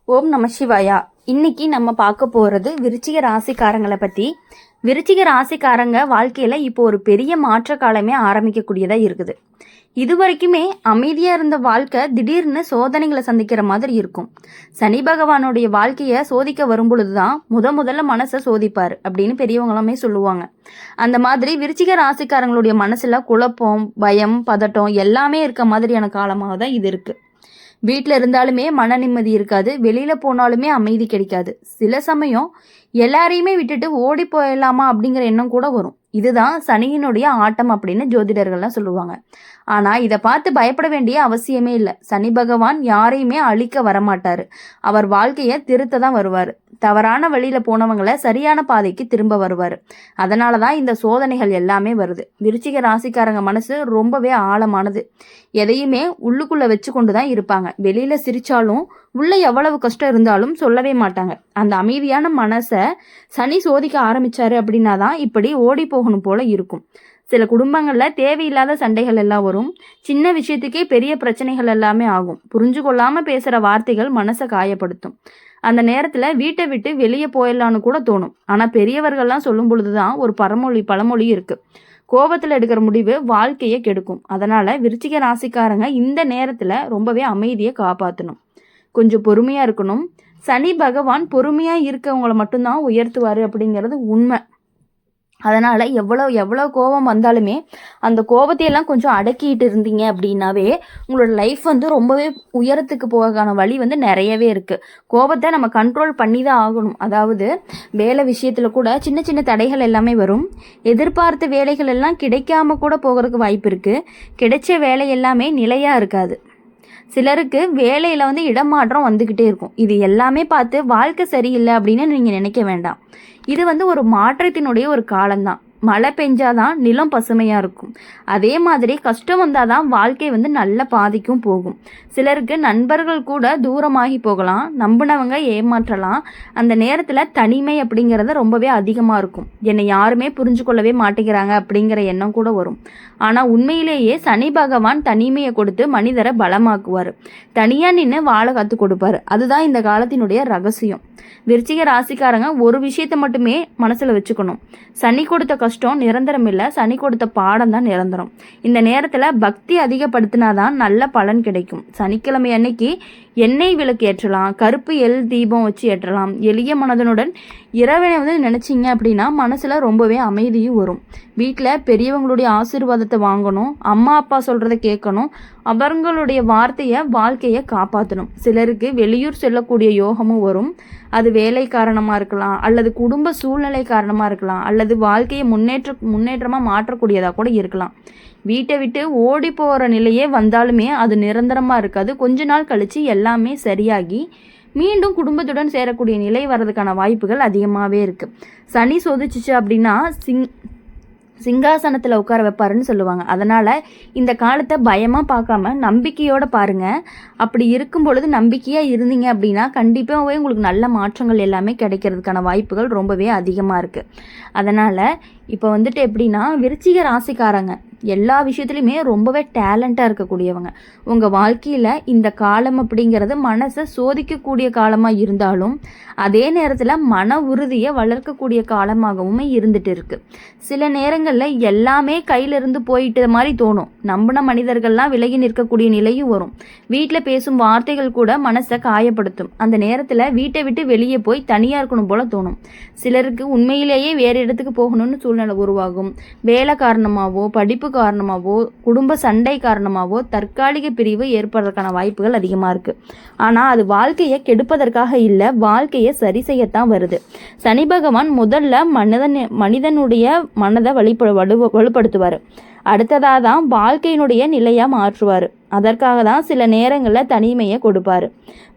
ஓம் நம சிவாயா. இன்னைக்கு நம்ம பார்க்க போறது விருச்சிக ராசிக்காரங்களை பத்தி. விருச்சிக ராசிக்காரங்க வாழ்க்கையில இப்போ ஒரு பெரிய மாற்ற காலமே ஆரம்பிக்கக்கூடியதா இருக்குது. இது வரைக்குமே அமைதியா இருந்த வாழ்க்கை திடீர்னு சோதனைகளை சந்திக்கிற மாதிரி இருக்கும். சனி பகவானுடைய வாழ்க்கையை சோதிக்க வரும் பொழுதுதான் முதல்ல மனசை சோதிப்பாரு அப்படின்னு பெரியவங்களுமே சொல்லுவாங்க. அந்த மாதிரி விருச்சிக ராசிக்காரங்களுடைய மனசுல குழப்பம், பயம், பதட்டம் எல்லாமே இருக்க மாதிரியான காலமாக தான் இது இருக்கு. வீட்டில் இருந்தாலுமே மன நிம்மதி இருக்காது, வெளியில் போனாலுமே அமைதி கிடைக்காது. சில சமயம் எல்லாரையுமே விட்டுட்டு ஓடி போயிடலாமா அப்படிங்கிற எண்ணம் கூட வரும். இதுதான் சனியினுடைய ஆட்டம் அப்படின்னு ஜோதிடர்கள்லாம் சொல்லுவாங்க. ஆனால் இதை பார்த்து பயப்பட வேண்டிய அவசியமே இல்லை. சனி பகவான் யாரையுமே அழிக்க வரமாட்டார். அவர் வாழ்க்கையை திருத்த தான் வருவார். தவறான வழியில் போனவங்களை சரியான பாதைக்கு திரும்ப வருவார். அதனால தான் இந்த சோதனைகள் எல்லாமே வருது. விருச்சிக ராசிக்காரங்க மனசு ரொம்பவே ஆழமானது. எதையுமே உள்ளுக்குள்ளே வச்சு கொண்டு தான் இருப்பாங்க. வெளியில் சிரித்தாலும் உள்ள எவ்வளவு கஷ்டம் இருந்தாலும் சொல்லவே மாட்டாங்க. அந்த அமைதியான மனசை சனி சோதிக்க ஆரம்பிச்சாரு அப்படின்னா தான் இப்படி ஓடி போகணும் போல இருக்கும். சில குடும்பங்களில் தேவையில்லாத சண்டைகள் எல்லாம் வரும். சின்ன விஷயத்துக்கே பெரிய பிரச்சனைகள் எல்லாமே ஆகும். புரிஞ்சு கொள்ளாமல் பேசுகிற வார்த்தைகள் மனசை காயப்படுத்தும். அந்த நேரத்தில் வீட்டை விட்டு வெளியே போயிடலான்னு கூட தோணும். ஆனால் பெரியவர்கள்லாம் சொல்லும் பொழுதுதான் ஒரு பழமொழி இருக்குது. கோபத்தில் எடுக்கிற முடிவு வாழ்க்கையை கெடுக்கும். அதனால் விருச்சிக ராசிக்காரங்க இந்த நேரத்தில் ரொம்பவே அமைதியை காப்பாற்றணும். கொஞ்சம் பொறுமையாக இருக்கணும். சனி பகவான் பொறுமையாக இருக்கவங்களை மட்டும்தான் உயர்த்துவார் அப்படிங்கிறது உண்மை. அதனால் எவ்வளோ கோபம் வந்தாலுமே அந்த கோபத்தையெல்லாம் கொஞ்சம் அடக்கிட்டு இருந்தீங்க அப்படின்னாவே உங்களோட லைஃப் ரொம்பவே உயரத்துக்கு போகிறதுக்கான வழி நிறையவே இருக்குது. கோபத்தை நம்ம கண்ட்ரோல் பண்ணி தான் ஆகணும். அதாவது வேலை விஷயத்தில் கூட சின்ன சின்ன தடைகள் எல்லாமே வரும். எதிர்பார்த்த வேலைகள் எல்லாம் கிடைக்காம கூட போகிறதுக்கு வாய்ப்பு இருக்குது. கிடைச்ச வேலை எல்லாமே நிலையாக இருக்காது. சிலருக்கு வேலையில் இடமாற்றம் வந்துக்கிட்டே இருக்கும். இது எல்லாமே பார்த்து வாழ்க்கை சரியில்லை அப்படின்னு நீங்கள் நினைக்க வேண்டாம். இது ஒரு மாற்றத்தினுடைய ஒரு காலம்தான். மழை பெஞ்சாதான் நிலம் பசுமையாக இருக்கும். அதே மாதிரி கஷ்டம் வந்தால் தான் வாழ்க்கை நல்ல பாதிக்கும் போகும். சிலருக்கு நண்பர்கள் கூட தூரமாகி போகலாம், நம்பினவங்க ஏமாற்றலாம். அந்த நேரத்தில் தனிமை அப்படிங்கிறது ரொம்பவே அதிகமாக இருக்கும். என்னை யாருமே புரிஞ்சு கொள்ளவே மாட்டேங்கிறாங்க அப்படிங்கிற எண்ணம் கூட வரும். ஆனால் உண்மையிலேயே சனி பகவான் தனிமையை கொடுத்து மனிதரை பலமாக்குவார். தனியாக நின்று வாழ கற்றுக் கொடுப்பார். அதுதான் இந்த காலத்தினுடைய ரகசியம். விருச்சிக ராசிக்காரங்க ஒரு விஷயத்தை மட்டுமே மனசில் வச்சுக்கணும். சனி கொடுத்த கஷ்டம் நிரந்தரம் இல்லை, சனி கொடுத்த பாடம் தான் நிரந்தரம். இந்த நேரத்தில் பக்தி அதிகப்படுத்தினாதான் நல்ல பலன் கிடைக்கும். சனிக்கிழமை அன்னைக்கு எண்ணெய் விளக்கு ஏற்றலாம், கருப்பு எள் தீபம் வச்சு ஏற்றலாம். எளிய மனதனுடன் இறைவனை நினச்சிங்க அப்படின்னா மனசில் ரொம்பவே அமைதியும் வரும். வீட்டில் பெரியவங்களுடைய ஆசீர்வாதத்தை வாங்கணும், அம்மா அப்பா சொல்கிறத கேட்கணும், அவர்களுடைய வாழ்க்கையை காப்பாற்றணும். சிலருக்கு வெளியூர் செல்லக்கூடிய யோகமும் வரும். அது வேலை காரணமாக இருக்கலாம், அல்லது குடும்ப சூழ்நிலை காரணமாக இருக்கலாம், அல்லது வாழ்க்கையை முன்னேற்றமாக மாற்றக்கூடியதாக கூட இருக்கலாம். வீட்டை விட்டு ஓடி போகிற நிலையே வந்தாலுமே அது நிரந்தரமாக இருக்காது. கொஞ்ச நாள் கழித்து எல்லாமே சரியாகி மீண்டும் குடும்பத்துடன் சேரக்கூடிய நிலை வர்றதுக்கான வாய்ப்புகள் அதிகமாகவே இருக்குது. சனி சோதிச்சிச்சு அப்படின்னா சிங்காசனத்தில் உட்கார வைப்பாருன்னு சொல்லுவாங்க. அதனால் இந்த காலத்தை பயமாக பார்க்காம நம்பிக்கையோடு பாருங்கள். அப்படி இருக்கும் பொழுது நம்பிக்கையாக இருந்தீங்க அப்படின்னா கண்டிப்பாகவே உங்களுக்கு நல்ல மாற்றங்கள் எல்லாமே கிடைக்கிறதுக்கான வாய்ப்புகள் ரொம்பவே அதிகமாக இருக்குது. அதனால் இப்போ எப்படின்னா விருச்சிக ராசிக்காரங்க எல்லா விஷயத்துலையுமே ரொம்பவே டேலண்ட்டாக இருக்கக்கூடியவங்க. உங்கள் வாழ்க்கையில் இந்த காலம் அப்படிங்கிறது மனசை சோதிக்கக்கூடிய காலமாக இருந்தாலும் அதே நேரத்தில் மன உறுதியை வளர்க்கக்கூடிய காலமாகவும் இருந்துட்டு இருக்கு. சில நேரங்களில் எல்லாமே கையிலிருந்து போயிட்ட மாதிரி தோணும். நம்பின மனிதர்கள்லாம் விலகி நிற்கக்கூடிய நிலையும் வரும். வீட்டில் பேசும் வார்த்தைகள் கூட மனசை காயப்படுத்தும். அந்த நேரத்தில் வீட்டை விட்டு வெளியே போய் தனியாக இருக்கணும் போல தோணும். சிலருக்கு உண்மையிலேயே வேறு இடத்துக்கு போகணும்னு சூழ்நிலை உருவாகும். வேலை காரணமாகவோ, படிப்பு காரணமாகவோ, குடும்ப சண்டை காரணமாகவோ தற்காலிக பிரிவு ஏற்படுறதுக்கான வாய்ப்புகள் அதிகமாக இருக்குது. ஆனால் அது வாழ்க்கையை கெடுப்பதற்காக இல்லை, வாழ்க்கையை சரி செய்யத்தான் வருது. சனி பகவான் முதல்ல மனிதனுடைய மனதை வலுப்படுத்துவார். அடுத்ததாக தான் வாழ்க்கையினுடைய நிலையாக மாற்றுவார். அதற்காக தான் சில நேரங்களில் தனிமையை கொடுப்பார்.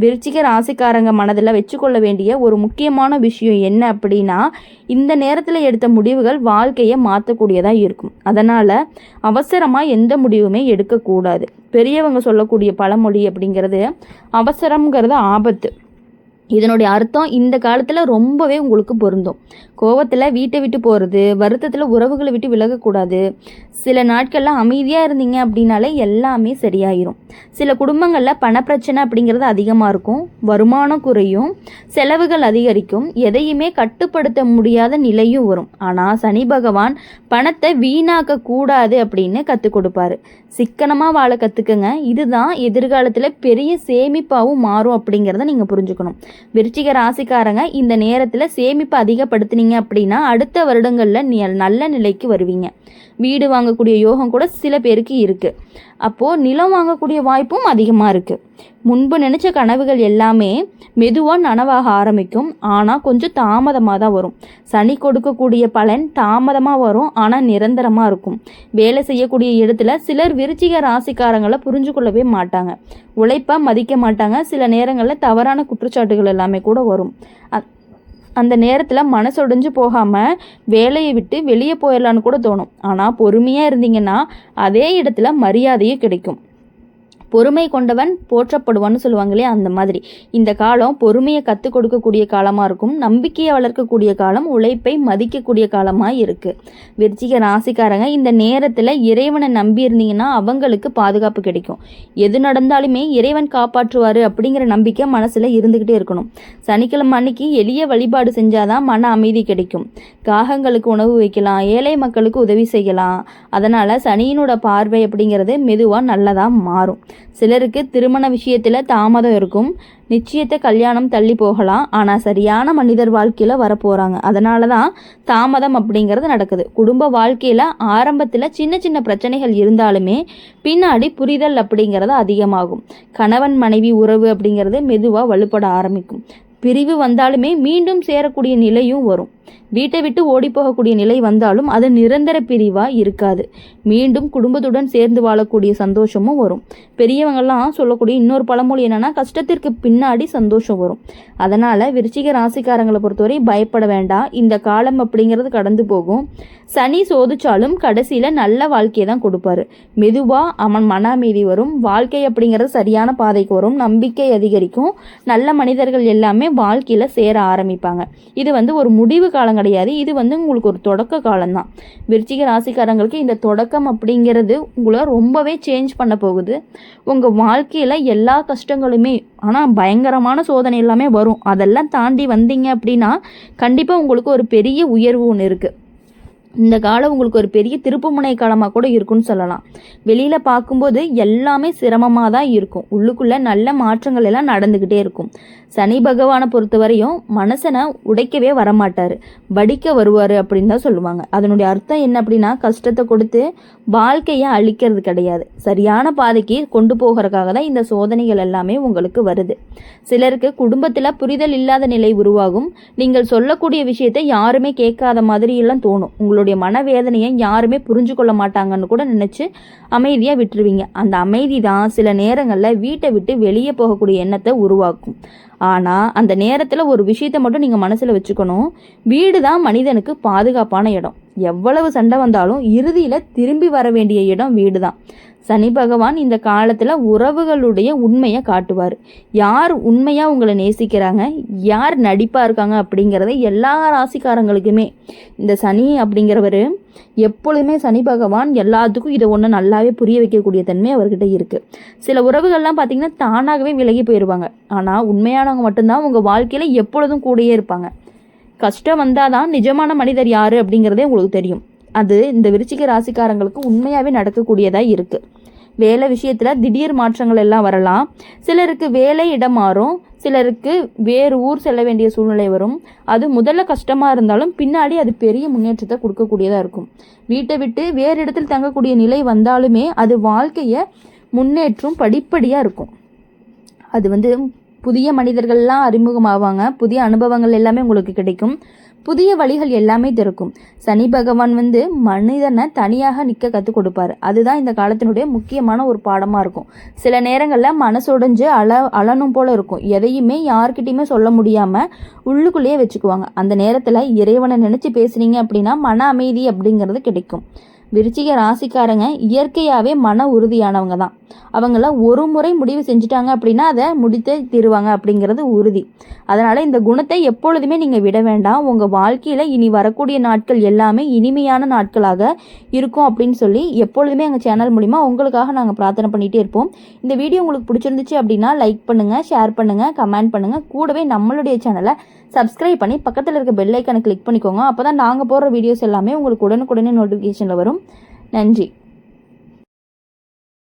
விருச்சிக ராசிக்காரங்க மனதில் வச்சுக்கொள்ள வேண்டிய ஒரு முக்கியமான விஷயம் என்ன அப்படின்னா, இந்த நேரத்தில் எடுத்த முடிவுகள் வாழ்க்கையை மாற்றக்கூடியதாக இருக்கும். அதனால் அவசரமாக எந்த முடிவுமே எடுக்கக்கூடாது. பெரியவங்க சொல்லக்கூடிய பழமொழி அப்படிங்கிறது அவசரம்ங்கிறது ஆபத்து. இதனுடைய அர்த்தம் இந்த காலத்தில் ரொம்பவே உங்களுக்கு பொருந்தும். கோவத்தில் வீட்டை விட்டு போகிறது, வருத்தத்தில் உறவுகளை விட்டு விலகக்கூடாது. சில நாட்களில் அமைதியாக இருந்தீங்க அப்படின்னாலே எல்லாமே சரியாயிரும். சில குடும்பங்களில் பணப்பிரச்சனை அப்படிங்கிறது அதிகமாக இருக்கும், வருமானம் குறையும், செலவுகள் அதிகரிக்கும், எதையுமே கட்டுப்படுத்த முடியாத நிலையும் வரும். ஆனால் சனி பகவான் பணத்தை வீணாக்க கூடாது அப்படின்னு கற்றுக் கொடுப்பாரு. சிக்கனமாக வாழ கற்றுக்குங்க. இதுதான் எதிர்காலத்தில் பெரிய சேமிப்பாகவும் மாறும் அப்படிங்கிறத நீங்கள் புரிஞ்சுக்கணும். விருச்சிக ராசிக்காரங்க இந்த நேரத்தில் சேமிப்பு அதிகப்படுத்தினீங்க அப்படின்னா அடுத்த வருடங்களில் நல்ல நிலைக்கு வருவீங்க. வீடு வாங்கக்கூடிய யோகம் கூட சில பேருக்கு இருக்குது. அப்போது நிலம் வாங்கக்கூடிய வாய்ப்பும் அதிகமாக இருக்குது. முன்பு நினச்ச கனவுகள் எல்லாமே மெதுவாக நனவாக ஆரம்பிக்கும், ஆனால் கொஞ்சம் தாமதமாக தான் வரும். சனி கொடுக்கக்கூடிய பலன் தாமதமாக வரும், ஆனால் நிரந்தரமாக இருக்கும். வேலை செய்யக்கூடிய இடத்துல சிலர் விருச்சிக ராசிக்காரங்களை புரிஞ்சு கொள்ளவே மாட்டாங்க, உழைப்பாக மதிக்க மாட்டாங்க. சில நேரங்களில் தவறான குற்றச்சாட்டுகள் எல்லாமே கூட வரும். அந்த நேரத்தில் மனசொடைஞ்சு போகாமல் வேலையை விட்டு வெளியே போயிடலான்னு கூட தோணும். ஆனால் பொறுமையாக இருந்தீங்கன்னா அதே இடத்துல மரியாதையும் கிடைக்கும். பொறுமை கொண்டவன் போற்றப்படுவான்னு சொல்லுவாங்க இல்லையா, அந்த மாதிரி இந்த காலம் பொறுமையை கற்றுக் கொடுக்கக்கூடிய காலமாக இருக்கும். நம்பிக்கையை வளர்க்கக்கூடிய காலம், உழைப்பை மதிக்கக்கூடிய காலமாக இருக்குது. விருச்சிக ராசிக்காரங்க இந்த நேரத்தில் இறைவனை நம்பி இருந்தீங்கன்னா அவங்களுக்கு பாதுகாப்பு கிடைக்கும். எது நடந்தாலுமே இறைவன் காப்பாற்றுவார் அப்படிங்கிற நம்பிக்கை மனசில் இருந்துக்கிட்டே இருக்கணும். சனிக்கிழமை அன்னைக்கு எளிய வழிபாடு செஞ்சாதான் மன அமைதி கிடைக்கும். காகங்களுக்கு உணவு வைக்கலாம், ஏழை மக்களுக்கு உதவி செய்யலாம். அதனால் சனியினோட பார்வை அப்படிங்கிறது மெதுவாக நல்லதாக மாறும். சிலருக்கு திருமண விஷயத்தில் தாமதம் இருக்கும், நிச்சயத்தை கல்யாணம் தள்ளி போகலாம். ஆனால் சரியான மனிதர் வாழ்க்கையில் வரப்போகிறாங்க, அதனால தான் தாமதம் அப்படிங்கிறது நடக்குது. குடும்ப வாழ்க்கையில் ஆரம்பத்தில் சின்ன சின்ன பிரச்சனைகள் இருந்தாலுமே பின்னாடி புரிதல் அப்படிங்கிறது அதிகமாகும். கணவன் மனைவி உறவு அப்படிங்கிறது மெதுவாக வலுப்பட ஆரம்பிக்கும். பிரிவு வந்தாலுமே மீண்டும் சேரக்கூடிய நிலையும் வரும். வீட்டை விட்டு ஓடி போகக்கூடிய நிலை வந்தாலும் அது நிரந்தர பிரிவாக இருக்காது. மீண்டும் குடும்பத்துடன் சேர்ந்து வாழக்கூடிய சந்தோஷமும் வரும். பெரியவங்கள்லாம் சொல்லக்கூடிய இன்னொரு பழமொழி என்னன்னா, கஷ்டத்திற்கு பின்னாடி சந்தோஷம் வரும். அதனால் விருச்சிக ராசிக்காரங்களை பொறுத்தவரை பயப்பட வேண்டாம். இந்த காலம் அப்படிங்கிறது கடந்து போகும். சனி சோதிச்சாலும் கடைசியில் நல்ல வாழ்க்கையை தான் கொடுப்பாரு. மெதுவாக அவன் மன அமைதி வரும். வாழ்க்கை அப்படிங்கிறது சரியான பாதைக்கு வரும். நம்பிக்கை அதிகரிக்கும். நல்ல மனிதர்கள் எல்லாமே வாழ்க்கையில் சேர ஆரம்பிப்பாங்க. இது ஒரு முடிவு காலம் கிடையாது, இது உங்களுக்கு ஒரு தொடக்க காலம்தான். விருச்சிக ராசிக்காரங்களுக்கு இந்த தொடக்கம் அப்படிங்கிறது உங்களை ரொம்பவே சேஞ்ச் பண்ண போகுது. உங்கள் வாழ்க்கையில் எல்லா கஷ்டங்களுமே, ஆனால் பயங்கரமான சோதனை எல்லாமே வரும். அதெல்லாம் தாண்டி வந்தீங்க அப்படின்னா கண்டிப்பாக உங்களுக்கு ஒரு பெரிய உயர்வு ஒன்று இருக்குது. இந்த காலம் உங்களுக்கு ஒரு பெரிய திருப்புமுனை காலமாக கூட இருக்குன்னு சொல்லலாம். வெளியில் பார்க்கும்போது எல்லாமே சிரமமாக தான் இருக்கும், உள்ளுக்குள்ளே நல்ல மாற்றங்கள் எல்லாம் நடந்துக்கிட்டே இருக்கும். சனி பகவானை பொறுத்தவரையும் மனசனை உடைக்கவே வரமாட்டார், வடிக்க வருவார் அப்படின்னு தான் சொல்லுவாங்க. அதனுடைய அர்த்தம் என்ன அப்படின்னா, கஷ்டத்தை கொடுத்து வாழ்க்கையை அழிக்கிறது கிடையாது, சரியான பாதைக்கு கொண்டு போகிறதுக்காக தான் இந்த சோதனைகள் எல்லாமே உங்களுக்கு வருது. சிலருக்கு குடும்பத்தில் புரிதல் இல்லாத நிலை உருவாகும். நீங்கள் சொல்லக்கூடிய விஷயத்தை யாருமே கேட்காத மாதிரி எல்லாம் தோணும். உங்களுடைய மனவேதனையை யாருமே புரிஞ்சு கொள்ள மாட்டாங்கன்னு கூட நினச்சி அமைதியாக விட்டுருவீங்க. அந்த அமைதி தான் சில நேரங்களில் வீட்டை விட்டு வெளியே போகக்கூடிய எண்ணத்தை உருவாக்கும். ஆனால் அந்த நேரத்தில் ஒரு விஷயத்தை மட்டும் நீங்கள் மனசில் வச்சுக்கணும், வீடு தான் மனிதனுக்கு பாதுகாப்பான இடம். எவ்வளவு சண்டை வந்தாலும் இறுதியில் திரும்பி வர வேண்டிய இடம் வீடு தான். சனி பகவான் இந்த காலத்தில் உறவுகளுடைய உண்மையை காட்டுவார். யார் உண்மையாக உங்களை நேசிக்கிறாங்க, யார் நடிப்பாக இருக்காங்க அப்படிங்கிறத எல்லா ராசிக்காரங்களுக்குமே இந்த சனி அப்படிங்கிறவர் எப்பொழுதுமே, சனி பகவான் எல்லாத்துக்கும் இதை ஒன்று நல்லாவே புரிய வைக்கக்கூடிய தன்மை அவர்கிட்ட இருக்குது. சில உறவுகள்லாம் பார்த்திங்கன்னா தானாகவே விலகி போயிடுவாங்க. ஆனால் உண்மையானவங்க மட்டும்தான் உங்கள் வாழ்க்கையில் எப்பொழுதும் கூடயே இருப்பாங்க. கஷ்டம் வந்தால் தான் நிஜமான மனிதர் யார் அப்படிங்கிறதே உங்களுக்கு தெரியும். அது இந்த விருச்சிக ராசிக்காரங்களுக்கு உண்மையாகவே நடக்கக்கூடியதாக இருக்குது. வேலை விஷயத்தில் திடீர் மாற்றங்கள் எல்லாம் வரலாம். சிலருக்கு வேலை இடம் மாறும், சிலருக்கு வேறு ஊர் செல்ல வேண்டிய சூழ்நிலை வரும். அது முதல்ல கஷ்டமாக இருந்தாலும் பின்னாடி அது பெரிய முன்னேற்றத்தை கொடுக்கக்கூடியதாக இருக்கும். வீட்டை விட்டு வேறு இடத்தில் தங்கக்கூடிய நிலை வந்தாலுமே அது வாழ்க்கையை முன்னேற்றம் படிப்படியாக இருக்கும். அது புதிய மனிதர்கள்லாம் அறிமுகமாவாங்க, புதிய அனுபவங்கள் எல்லாமே உங்களுக்கு கிடைக்கும், புதிய வழிகள் எல்லாமே திறக்கும். சனி பகவான் மனிதனை தனியாக நிற்க கற்றுக் கொடுப்பாரு. அதுதான் இந்த காலத்தினுடைய முக்கியமான ஒரு பாடமாக இருக்கும். சில நேரங்களில் மனசுடைஞ்சு அழனும் போல இருக்கும். எதையுமே யார்கிட்டையுமே சொல்ல முடியாமல் உள்ளுக்குள்ளேயே வச்சுக்குவாங்க. அந்த நேரத்தில் இறைவனை நினச்சி பேசுனீங்க அப்படின்னா மன அமைதி அப்படிங்கிறது கிடைக்கும். விருச்சிக ராசிக்காரங்க இயற்கையாகவே மன உறுதியானவங்க தான். அவங்கள ஒரு முறை முடிவு செஞ்சுட்டாங்க அப்படின்னா அதை முடித்தே தீருவாங்க அப்படிங்கிறது உறுதி. அதனால் இந்த குணத்தை எப்பொழுதுமே நீங்கள் விட வேண்டாம். உங்கள் வாழ்க்கையில் இனி வரக்கூடிய நாட்கள் எல்லாமே இனிமையான நாட்களாக இருக்கும் அப்படின்னு சொல்லி எப்பொழுதுமே எங்கள் சேனல் மூலிமா உங்களுக்காக நாங்கள் பிரார்த்தனை பண்ணிகிட்டே இருப்போம். இந்த வீடியோ உங்களுக்கு பிடிச்சிருந்துச்சு அப்படின்னா லைக் பண்ணுங்கள், ஷேர் பண்ணுங்கள், கமெண்ட் பண்ணுங்கள். கூடவே நம்மளுடைய சேனலை சப்ஸ்கிரைப் பண்ணி பக்கத்தில் இருக்க பெல் ஐக்கானை கிளிக் பண்ணிக்கோங்க. அப்போ தான் நாங்கள் போடுற வீடியோஸ் எல்லாமே உங்களுக்கு உடனுக்குடனே நோட்டிஃபிகேஷனில் வரும். நன்றி.